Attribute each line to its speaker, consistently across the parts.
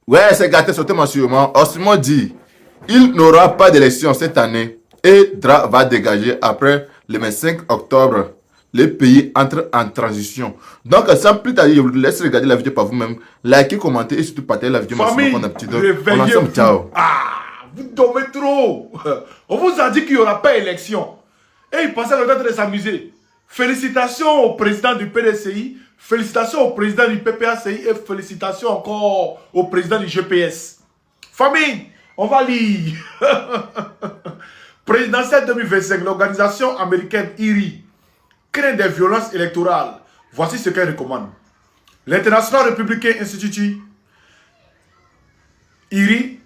Speaker 1: Ouais, c'est gâté, sautement sûrement. Osmo dit, il n'aura pas d'élection cette année et DRA va dégager après le 25 octobre. Le pays entre en transition. Donc, sans plus tarder, je vous laisse regarder la vidéo par vous-même. Likez, commentez et surtout partagez la vidéo maximum qu'on a
Speaker 2: Famille,
Speaker 1: petit dos. On est ensemble,
Speaker 2: réveillez-vous.
Speaker 1: ciao.
Speaker 2: Ah, vous dormez trop. On vous a dit qu'il n'y aura pas élection. Et il passait le temps de s'amuser. Félicitations au président du PDCI, félicitations au président du PPACI et félicitations encore au président du GPS. Famille, on va lire. Présidentielle 2025, l'organisation américaine IRI craint des violences électorales. Voici ce qu'elle recommande. L'International Republican Institute, IRI,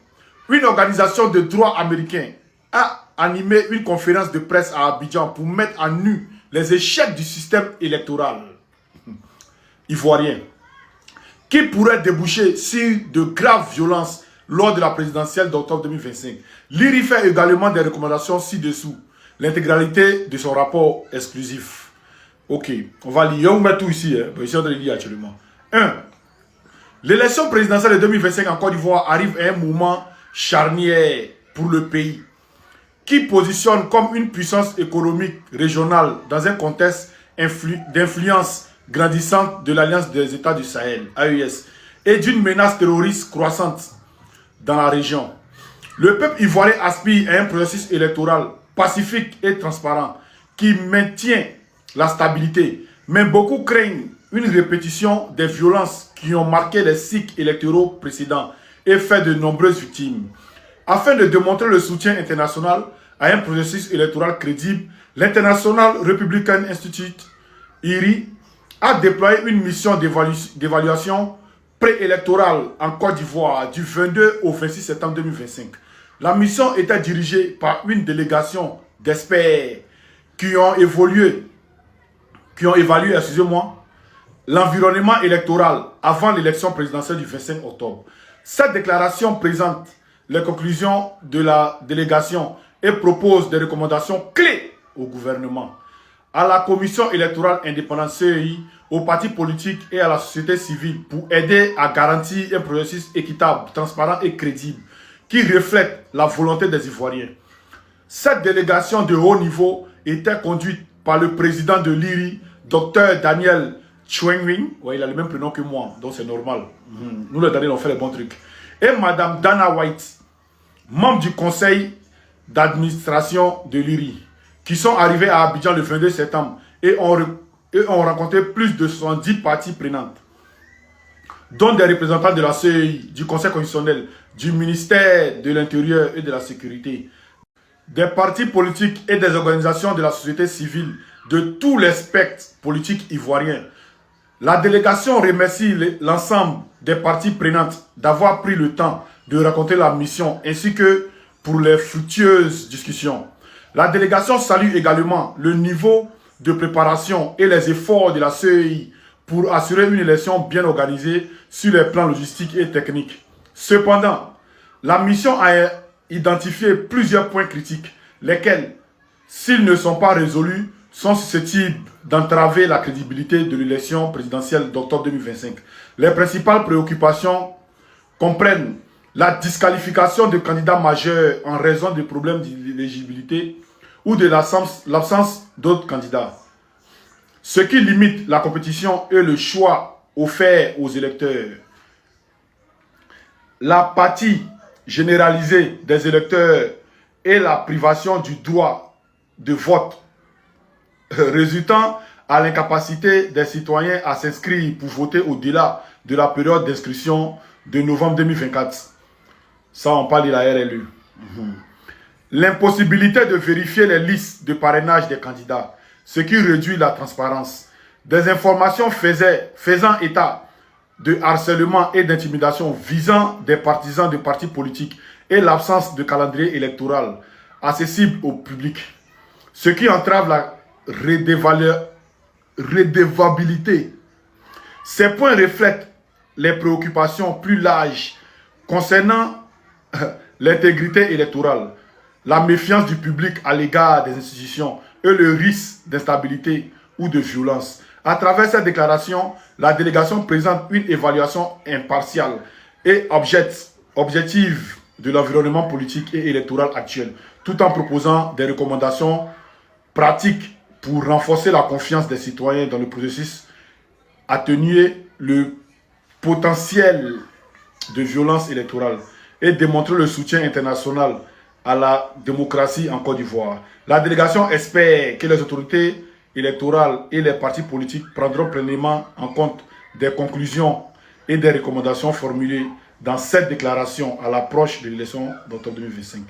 Speaker 2: une organisation de droit américain, a animé une conférence de presse à Abidjan pour mettre à nu les échecs du système électoral ivoirien qui pourrait déboucher sur de graves violences lors de la présidentielle d'octobre 2025. L'IRI fait également des recommandations ci-dessous. L'intégralité de son rapport exclusif. Ok, on va lire. On met tout ici. Ici, on doit le lire actuellement. 1. L'élection présidentielle de 2025 en Côte d'Ivoire arrive à un moment charnière pour le pays, qui positionne comme une puissance économique régionale dans un contexte d'influence grandissante de l'Alliance des États du Sahel, AES, et d'une menace terroriste croissante dans la région. Le peuple ivoirien aspire à un processus électoral pacifique et transparent qui maintient la stabilité, mais beaucoup craignent une répétition des violences qui ont marqué les cycles électoraux précédents et fait de nombreuses victimes. Afin de démontrer le soutien international à un processus électoral crédible, l'International Republican Institute, IRI, a déployé une mission d'évaluation préélectorale en Côte d'Ivoire du 22 au 26 septembre 2025. La mission était dirigée par une délégation d'experts qui ont évalué, excusez-moi, l'environnement électoral avant l'élection présidentielle du 25 octobre. Cette déclaration présente les conclusions de la délégation et propose des recommandations clés au gouvernement, à la commission électorale indépendante CEI, aux partis politiques et à la société civile pour aider à garantir un processus équitable, transparent et crédible qui reflète la volonté des Ivoiriens. Cette délégation de haut niveau était conduite par le président de l'IRI, Dr Daniel Chwenwing. Ouais, il a le même prénom que moi, donc c'est normal. Nous, les Daniel, on fait les bons trucs. Et Madame Dana White, membre du conseil d'administration de l'IRI, qui sont arrivés à Abidjan le 22 septembre et ont rencontré plus de 70 parties prenantes, dont des représentants de la CEI, du Conseil constitutionnel, du ministère de l'Intérieur et de la Sécurité, des partis politiques et des organisations de la société civile de tous les spectres politiques ivoiriens. La délégation remercie l'ensemble des parties prenantes d'avoir pris le temps de raconter la mission ainsi que pour les fructueuses discussions. La délégation salue également le niveau de préparation et les efforts de la CEI pour assurer une élection bien organisée sur les plans logistiques et techniques. Cependant, la mission a identifié plusieurs points critiques, lesquels, s'ils ne sont pas résolus, sont susceptibles d'entraver la crédibilité de l'élection présidentielle d'octobre 2025. Les principales préoccupations comprennent la disqualification de candidats majeurs en raison de problèmes d'éligibilité ou de l'absence d'autres candidats, ce qui limite la compétition et le choix offert aux électeurs. L'apathie généralisée des électeurs et la privation du droit de vote résultant à l'incapacité des citoyens à s'inscrire pour voter au-delà de la période d'inscription de novembre 2024. Ça, on parle de la RLU. L'impossibilité de vérifier les listes de parrainage des candidats, ce qui réduit la transparence. Des informations faisant état de harcèlement et d'intimidation visant des partisans de partis politiques et l'absence de calendrier électoral accessible au public, ce qui entrave la redevabilité. Ces points reflètent les préoccupations plus larges concernant l'intégrité électorale, la méfiance du public à l'égard des institutions et le risque d'instabilité ou de violence. À travers cette déclaration, la délégation présente une évaluation impartiale et objective de l'environnement politique et électoral actuel, tout en proposant des recommandations pratiques pour renforcer la confiance des citoyens dans le processus, atténuer le potentiel de violence électorale et démontrer le soutien international à la démocratie en Côte d'Ivoire. La délégation espère que les autorités électorales et les partis politiques prendront pleinement en compte des conclusions et des recommandations formulées dans cette déclaration à l'approche de l'élection d'octobre 2025.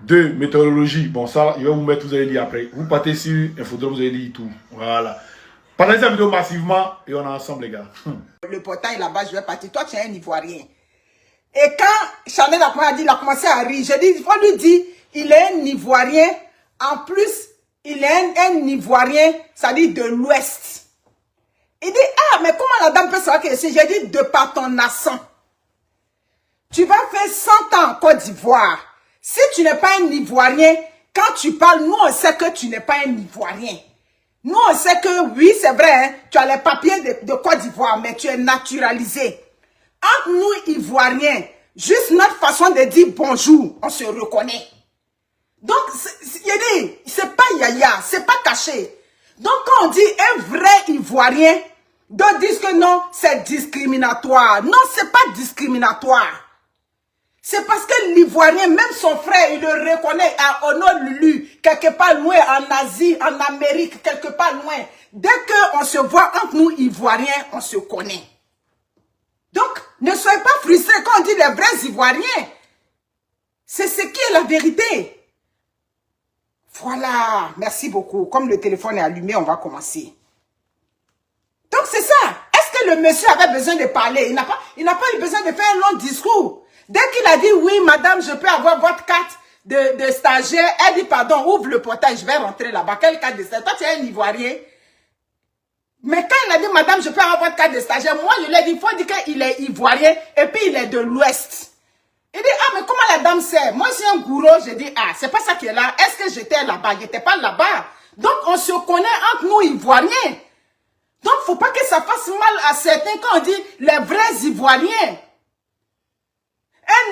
Speaker 2: 2. Météorologie. Bon, ça, je vais vous mettre, vous allez lire après. Vous partez sur Infodrome, vous allez lire tout. Voilà. Partagez cette vidéo massivement et on est ensemble, les gars.
Speaker 3: Le portail là-bas, je vais partir. Toi, tu es un Ivoirien. Et quand Chanel a dit, il a commencé à rire. J'ai dit, il faut lui dire, il est un Ivoirien. En plus, il est un Ivoirien, ça dit de l'Ouest. Il dit, ah, mais comment la dame peut savoir que je suis? J'ai dit, de par ton accent. Tu vas faire 100 ans en Côte d'Ivoire. Si tu n'es pas un Ivoirien, quand tu parles, nous on sait que tu n'es pas un Ivoirien. Nous on sait que oui, c'est vrai, hein, tu as les papiers de Côte d'Ivoire, mais tu es naturalisé. Entre nous Ivoiriens, juste notre façon de dire bonjour, on se reconnaît. Donc, c'est pas yaya, c'est pas caché. Donc quand on dit un vrai Ivoirien, d'autres disent que non, c'est discriminatoire. Non, c'est pas discriminatoire. C'est parce que l'Ivoirien, même son frère, il le reconnaît à Honolulu, quelque part loin, en Asie, en Amérique, quelque part loin. Dès qu'on se voit entre nous Ivoiriens, on se connaît. Donc, ne soyez pas frustrés quand on dit les vrais Ivoiriens. C'est ce qui est la vérité. Voilà, merci beaucoup. Comme le téléphone est allumé, on va commencer. Donc c'est ça. Est-ce que le monsieur avait besoin de parler? Il n'a pas eu besoin de faire un long discours. Dès qu'il a dit, oui, madame, je peux avoir votre carte de stagiaire, elle dit, pardon, ouvre le portail, je vais rentrer là-bas. Quelle carte de stagiaire? Toi, tu es un Ivoirien. Mais quand il a dit, madame, je peux avoir votre carte de stagiaire, moi, je lui ai dit, il faut dire qu'il est Ivoirien et puis il est de l'Ouest. Il dit, ah, mais comment la dame sait? Moi, je suis un gourou, je dis, ah, c'est pas ça qui est là. Est-ce que j'étais là-bas? J'étais pas là-bas. Donc, on se connaît entre nous, Ivoiriens. Donc, faut pas que ça fasse mal à certains quand on dit les vrais Ivoiriens.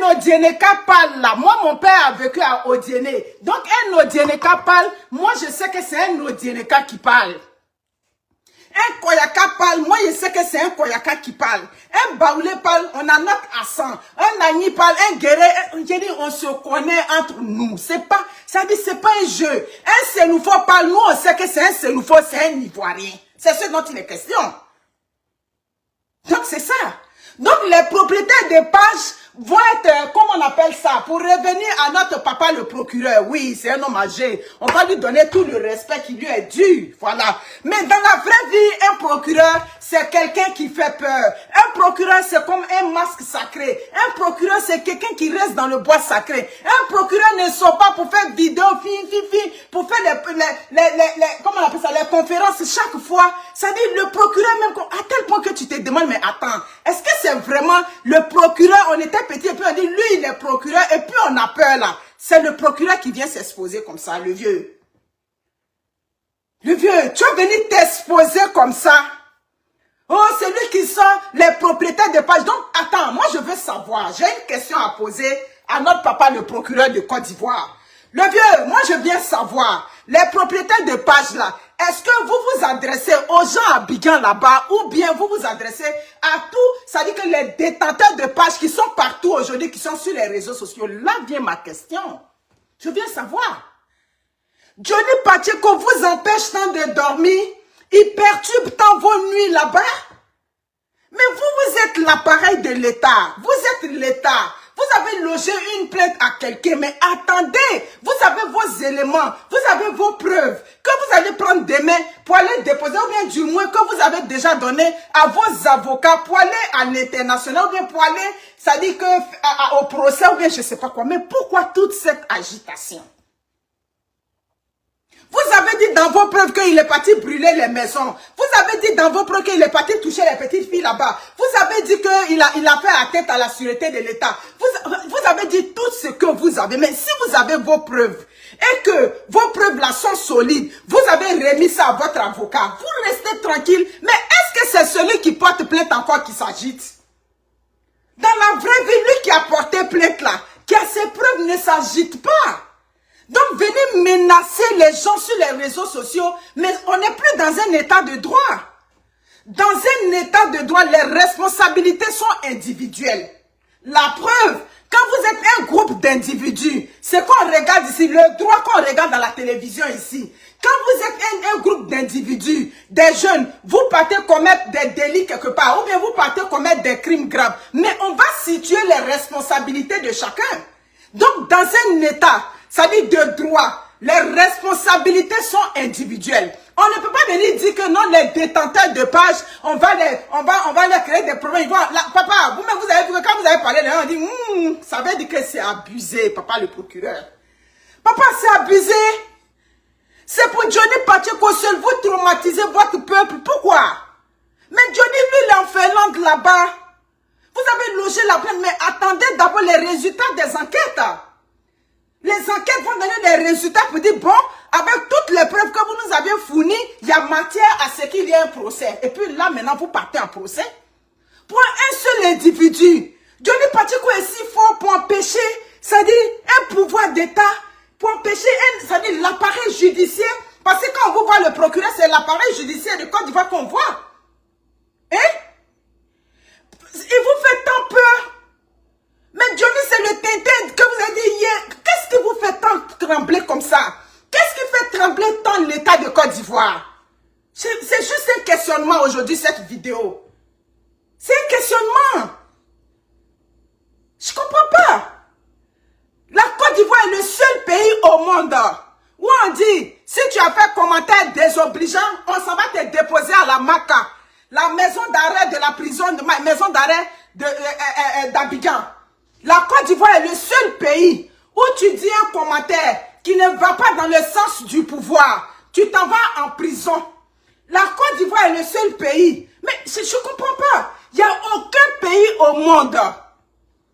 Speaker 3: Un Odieneka parle là. Moi, mon père a vécu à Odiene. Donc, un Odieneka parle. Moi, je sais que c'est un Odieneka qui parle. Un Koyaka parle, moi je sais que c'est un Koyaka qui parle. Un Baoulé parle, on a notre accent. Un Nani parle, un Guéré, on se connaît entre nous. C'est pas, ça dit c'est pas un jeu. Un Sénoufo parle, nous on sait que c'est un Sénoufo, c'est un Ivoirien. C'est ce dont il est question. Donc c'est ça. Donc les propriétaires des pages vont être, comment on appelle ça, pour revenir à notre papa le procureur. Oui, c'est un homme âgé. On va lui donner tout le respect qui lui est dû. Voilà. Mais dans la vraie vie, un procureur, c'est quelqu'un qui fait peur. Un procureur, c'est comme un masque sacré. Un procureur, c'est quelqu'un qui reste dans le bois sacré. Un procureur ne sort pas pour faire vidéo, pour faire comment on appelle ça, les conférences chaque fois. Ça dit, le procureur même, à tel point que tu te demandes, mais attends, est-ce que c'est vraiment le procureur? On était petit et puis on dit, lui, il est procureur et puis on a peur là. C'est le procureur qui vient s'exposer comme ça, le vieux. Le vieux, tu vas venir t'exposer comme ça. Oh, c'est lui qui sort les propriétaires de pages. Donc, attends, moi je veux savoir, j'ai une question à poser à notre papa, le procureur de Côte d'Ivoire. Le vieux, moi je veux bien savoir, les propriétaires de pages là, est-ce que vous vous adressez aux gens à Abidjan là-bas ou bien vous vous adressez à tout, ça dit que les détenteurs de pages qui sont partout aujourd'hui, qui sont sur les réseaux sociaux, là vient ma question. Je viens savoir. Johnny Pacheco vous empêche tant de dormir, il perturbe tant vos nuits là-bas. Mais vous êtes l'appareil de l'État, vous êtes l'État. Vous avez logé une plainte à quelqu'un, mais attendez, vous avez vos éléments, vous avez vos preuves que vous allez prendre demain pour aller déposer, ou bien du moins que vous avez déjà donné à vos avocats pour aller à l'international, ou bien pour aller, ça dit que au procès, ou bien je ne sais pas quoi. Mais pourquoi toute cette agitation? Vous avez dit dans vos preuves qu'il est parti brûler les maisons. Vous avez dit dans vos preuves qu'il est parti toucher les petites filles là-bas. Vous avez dit qu'il a fait atteinte à la sûreté de l'État. Vous avez dit tout ce que vous avez. Mais si vous avez vos preuves et que vos preuves là sont solides, vous avez remis ça à votre avocat. Vous restez tranquille. Mais est-ce que c'est celui qui porte plainte encore qui s'agite? Dans la vraie vie, lui qui a porté plainte là, qui a ses preuves, ne s'agite pas. Donc, venez menacer les gens sur les réseaux sociaux, mais on n'est plus dans un état de droit. Dans un état de droit, les responsabilités sont individuelles. La preuve, quand vous êtes un groupe d'individus, c'est qu'on regarde ici, le droit qu'on regarde dans la télévision ici. Quand vous êtes un groupe d'individus, des jeunes, vous partez commettre des délits quelque part, ou bien vous partez commettre des crimes graves, mais on va situer les responsabilités de chacun. Donc, dans un état, ça dit de droit, les responsabilités sont individuelles. On ne peut pas venir dire que non, les détenteurs de pages, on va leur créer des problèmes. Papa, vous-même, vous avez vu que quand vous avez parlé, on dit, ça veut dire que c'est abusé, papa le procureur. Papa, c'est abusé. C'est pour Johnny Pacheco seul, vous traumatisez votre peuple. Pourquoi? Mais Johnny, lui, il est en Finlande là-bas. Vous avez logé la plainte, mais attendez d'abord les résultats des enquêtes. Les enquêtes vont donner des résultats pour dire, bon, avec toutes les preuves que vous nous avez fournies, il y a matière à ce qu'il y ait un procès. Et puis là, maintenant, vous partez en procès. Pour un seul individu, Johnny Pacheco est si fort pour empêcher, c'est-à-dire un pouvoir d'État, pour empêcher, c'est-à-dire l'appareil judiciaire. Parce que quand on vous voit le procureur, c'est l'appareil judiciaire de Côte d'Ivoire qu'on voit. Hein? Il vous fait tant peur. Mais Johnny, c'est le tintin que vous avez dit hier. Qu'est-ce qui vous fait tant trembler comme ça? Qu'est-ce qui fait trembler tant l'État de Côte d'Ivoire? C'est juste un questionnement aujourd'hui, cette vidéo. C'est un questionnement. Je comprends pas. La Côte d'Ivoire est le seul pays au monde où on dit, si tu as fait commentaire désobligeant, on s'en va te déposer à la MACA, la maison d'arrêt de la prison, maison d'arrêt d'Abidjan. La Côte d'Ivoire est le seul pays où tu dis un commentaire qui ne va pas dans le sens du pouvoir. Tu t'en vas en prison. La Côte d'Ivoire est le seul pays. Mais je ne comprends pas. Il n'y a aucun pays au monde.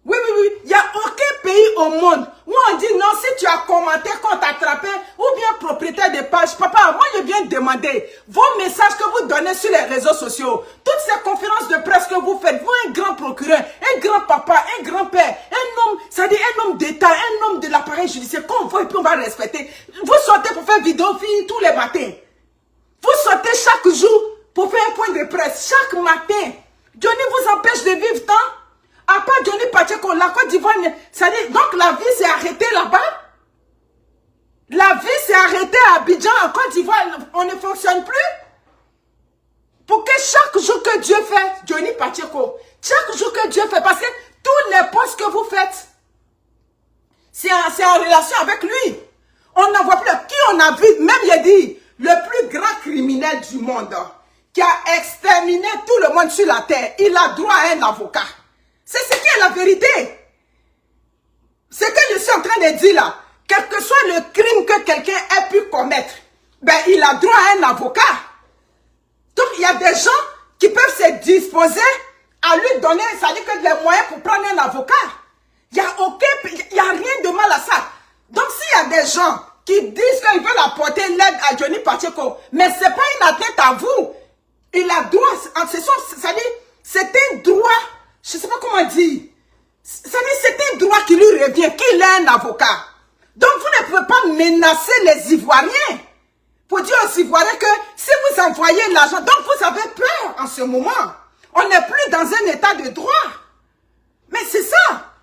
Speaker 3: Oui, il n'y a aucun pays au monde où on dit non, si tu as commenté qu'on t'a attrapé, ou bien propriétaire de page. Papa, moi je viens demander vos messages que vous donnez sur les réseaux sociaux, toutes ces conférences de presse que vous faites, vous un grand procureur, un grand papa, un grand-père, un homme, ça dit un homme d'État, un homme de l'appareil judiciaire, qu'on voit et puis on va respecter. Vous sortez pour faire vidéo fille tous les matins. Vous sortez chaque jour pour faire un point de presse, chaque matin. Johnny vous empêche de vivre tant. À part Johnny Pacheco, la Côte d'Ivoire, donc la vie s'est arrêtée là-bas. La vie s'est arrêtée à Abidjan, en Côte d'Ivoire, on ne fonctionne plus. Pour que chaque jour que Dieu fait, Johnny Pacheco, chaque jour que Dieu fait, parce que tous les postes que vous faites, c'est en relation avec lui. On n'en voit plus. Qui on a vu, même il a dit, le plus grand criminel du monde, qui a exterminé tout le monde sur la terre, il a droit à un avocat. C'est ce qui est la vérité. Ce que je suis en train de dire là, quel que soit le crime que quelqu'un ait pu commettre, ben il a droit à un avocat. Donc il y a des gens qui peuvent se disposer à lui donner, ça dit que les moyens pour prendre un avocat. Il n'y a rien de mal à ça. Donc s'il y a des gens qui disent qu'ils veulent apporter l'aide à Johnny Pacheco, mais ce n'est pas une atteinte à vous. Il a droit, c'est un droit. Je ne sais pas comment dire. C'est un droit qui lui revient, qu'il ait un avocat. Donc vous ne pouvez pas menacer les Ivoiriens. Pour dire aux Ivoiriens que si vous envoyez l'argent, donc vous avez peur en ce moment. On n'est plus dans un état de droit. Mais c'est ça.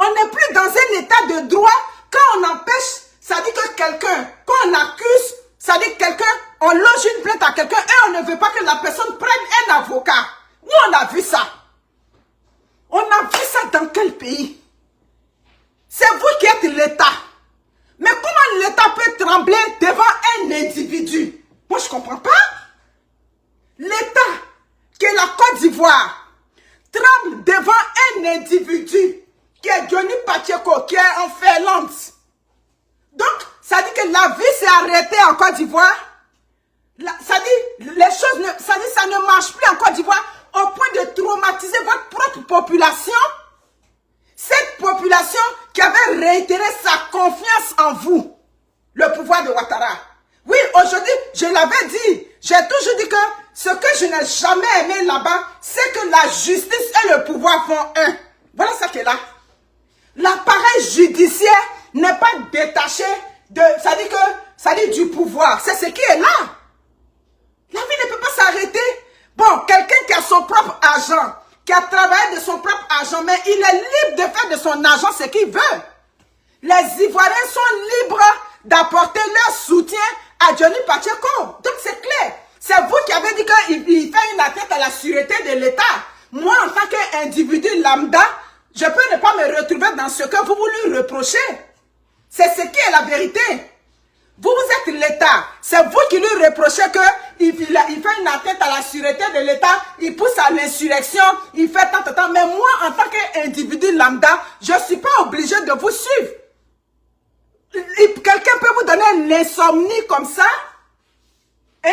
Speaker 3: On n'est plus dans un état de droit quand on empêche, ça dit que quelqu'un, quand on accuse, ça dit que quelqu'un, on loge une plainte à quelqu'un et on ne veut pas que la personne prenne un avocat. Où on a vu ça? On a vu ça dans quel pays? C'est vous qui êtes l'État. Mais comment l'État peut trembler devant un individu? Moi, je ne comprends pas. L'État, qui est la Côte d'Ivoire, tremble devant un individu qui est Johnny Pacheco, qui est en Finlande. Donc, ça dit que la vie s'est arrêtée en Côte d'Ivoire. Ça dit, les choses, ça ne marche plus en Côte d'Ivoire au point de traumatiser votre propre population. Cette population qui avait réitéré sa confiance en vous, le pouvoir de Ouattara. Oui, aujourd'hui, je l'avais dit, j'ai toujours dit que ce que je n'ai jamais aimé là-bas, c'est que la justice et le pouvoir font un. Voilà ça qui est là. L'appareil judiciaire n'est pas détaché de, ça dit du pouvoir. C'est ce qui est là. La vie ne peut pas s'arrêter. Bon, quelqu'un qui a son propre argent, qui a travaillé de son propre argent, mais il est libre de faire de son argent ce qu'il veut. Les Ivoiriens sont libres d'apporter leur soutien à Johnny Pacheco. Donc c'est clair. C'est vous qui avez dit qu'il fait une atteinte à la sûreté de l'État. Moi, en tant qu'individu lambda, je peux ne pas me retrouver dans ce que vous lui reprochez. C'est ce qui est la vérité. Vous êtes l'État. C'est vous qui lui reprochez qu'il fait une atteinte à la sûreté de l'État, il pousse à l'insurrection, il fait tant. Mais moi, en tant qu'individu lambda, je ne suis pas obligé de vous suivre. Quelqu'un peut vous donner l'insomnie comme ça? Hein?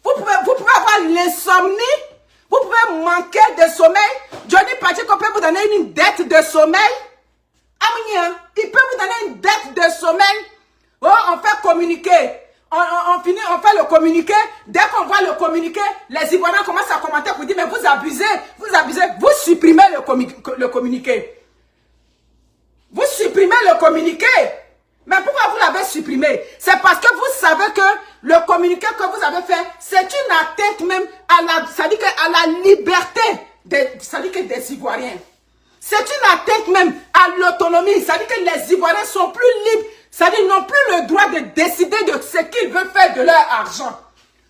Speaker 3: Vous pouvez avoir l'insomnie? Vous pouvez manquer de sommeil? Johnny Pacheco peut vous donner une dette de sommeil? Il peut vous donner une dette de sommeil? Oh, on fait communiquer. On fait le communiqué. Dès qu'on voit le communiqué, les Ivoiriens commencent à commenter pour dire, mais vous abusez. Vous supprimez le communiqué. Vous supprimez le communiqué. Mais pourquoi vous l'avez supprimé? C'est parce que vous savez que le communiqué que vous avez fait, c'est une atteinte même à la liberté des Ivoiriens. C'est une atteinte même à l'autonomie. C'est-à-dire que les Ivoiriens sont plus libres. C'est-à-dire qu'ils n'ont plus le droit de décider de ce qu'ils veulent faire de leur argent.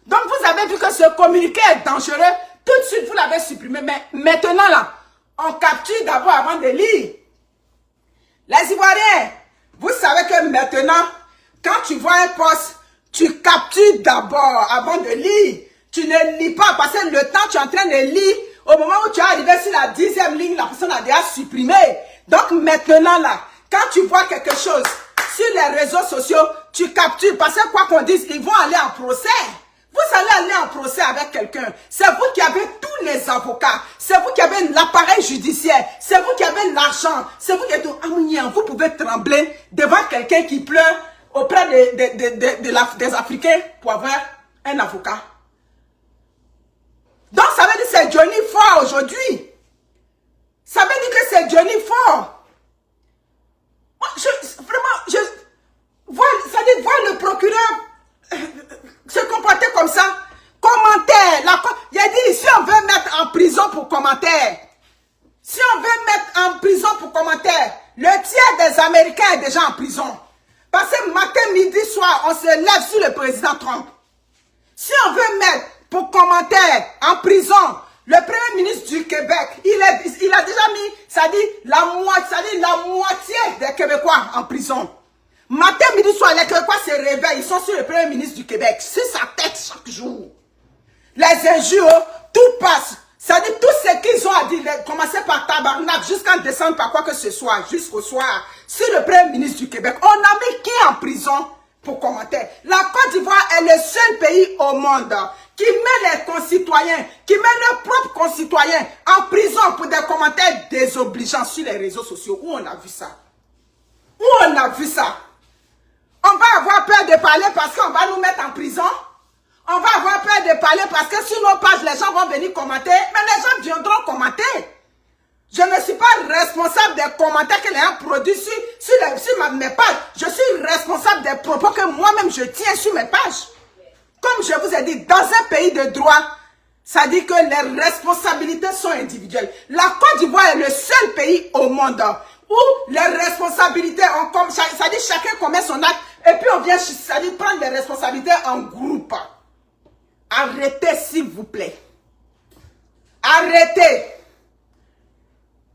Speaker 3: Donc vous avez vu que ce communiqué est dangereux. Tout de suite, vous l'avez supprimé. Mais maintenant, là, on capture d'abord avant de lire. Les Ivoiriens, vous savez que maintenant, quand tu vois un poste, tu captures d'abord avant de lire. Tu ne lis pas parce que le temps tu es en train de lire, au moment où tu es arrivé sur la 10e ligne, la personne a déjà supprimé. Donc maintenant là, quand tu vois quelque chose sur les réseaux sociaux, tu captures parce que quoi qu'on dise, ils vont aller en procès. Vous allez aller en procès avec quelqu'un. C'est vous qui avez tous les avocats. C'est vous qui avez l'appareil judiciaire. C'est vous qui avez l'argent. C'est vous qui êtes... Vous pouvez trembler devant quelqu'un qui pleure auprès des Africains pour avoir un avocat. Donc ça veut dire que c'est Johnny fort aujourd'hui. Ça veut dire que c'est Johnny fort. Voir le procureur se comporter comme ça. Commentaire. Il a dit, si on veut mettre en prison pour commentaire, si on veut mettre en prison pour commentaire, le tiers des Américains est déjà en prison. Parce que matin, midi, soir, on se lève sur le président Trump. Si on veut mettre pour commentaire en prison, le premier ministre du Québec, il a déjà mis, ça dit la moitié des Québécois en prison. Matin, midi, soir, les Québécois se réveillent, ils sont sur le premier ministre du Québec, sur sa tête chaque jour. Les injures, tout passe. Ça dit tout ce qu'ils ont à dire, commencer par tabarnak jusqu'en descendre par quoi que ce soit, jusqu'au soir, sur le premier ministre du Québec. On a mis qui en prison pour commenter? La Côte d'Ivoire est le seul pays au monde qui met les concitoyens, qui met leurs propres concitoyens en prison pour des commentaires désobligeants sur les réseaux sociaux. Où on a vu ça? Où on a vu ça? On va avoir peur de parler parce qu'on va nous mettre en prison. On va avoir peur de parler parce que sur nos pages, les gens vont venir commenter. Mais les gens viendront commenter. Je ne suis pas responsable des commentaires que les gens produisent sur mes pages. Je suis responsable des propos que moi-même je tiens sur mes pages. Comme je vous ai dit, dans un pays de droit, ça dit que les responsabilités sont individuelles. La Côte d'Ivoire est le seul pays au monde où les responsabilités, ça dit chacun commet son acte et puis on vient, ça dit prendre les responsabilités en groupe. Arrêtez s'il vous plaît. Arrêtez.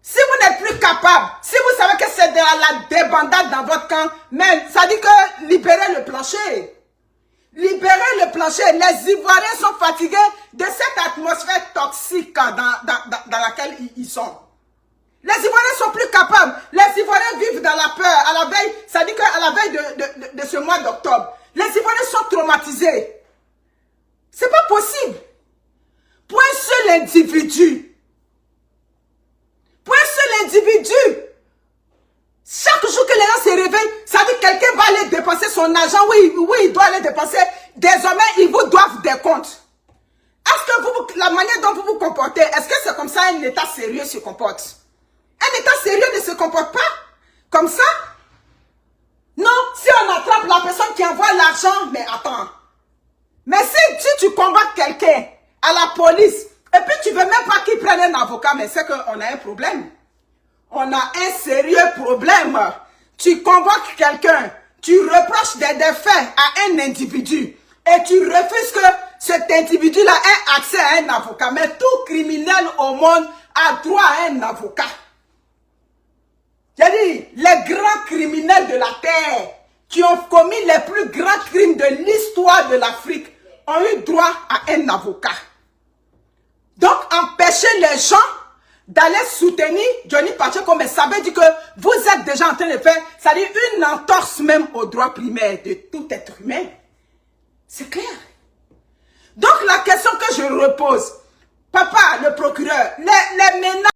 Speaker 3: Si vous n'êtes plus capable, si vous savez que c'est de la débandade dans votre camp, mais ça dit que libérez le plancher. Libérez le plancher. Les Ivoiriens sont fatigués de cette atmosphère toxique dans laquelle ils sont. Les Ivoiriens sont plus capables. Les Ivoiriens vivent dans la peur. À la veille, ça dit qu'à la veille de ce mois d'octobre, les Ivoiriens sont traumatisés. C'est pas possible. Pour un seul individu, chaque jour que les gens se réveillent, ça veut dire que quelqu'un va aller dépenser son argent, oui, il doit aller dépenser. Désormais, ils vous doivent des comptes. Est-ce que la manière dont vous vous comportez, est-ce que c'est comme ça un État sérieux se comporte? Un État sérieux ne se comporte pas comme ça. Non, si on attrape la personne qui envoie l'argent, mais attends. Mais si tu convoques quelqu'un à la police, et puis tu veux même pas qu'il prenne un avocat, mais c'est qu'on a un problème. On a un sérieux problème. Tu convoques quelqu'un, tu reproches des faits à un individu, et tu refuses que cet individu-là ait accès à un avocat. Mais tout criminel au monde a droit à un avocat. J'ai dit, les grands criminels de la terre qui ont commis les plus grands crimes de l'histoire de l'Afrique ont eu droit à un avocat. Donc, empêcher les gens d'aller soutenir Johnny Pacheco, mais ça veut dire que vous êtes déjà en train de faire, c'est-à-dire une entorse même aux droits primaires de tout être humain. C'est clair. Donc, la question que je repose, papa, le procureur, les menaces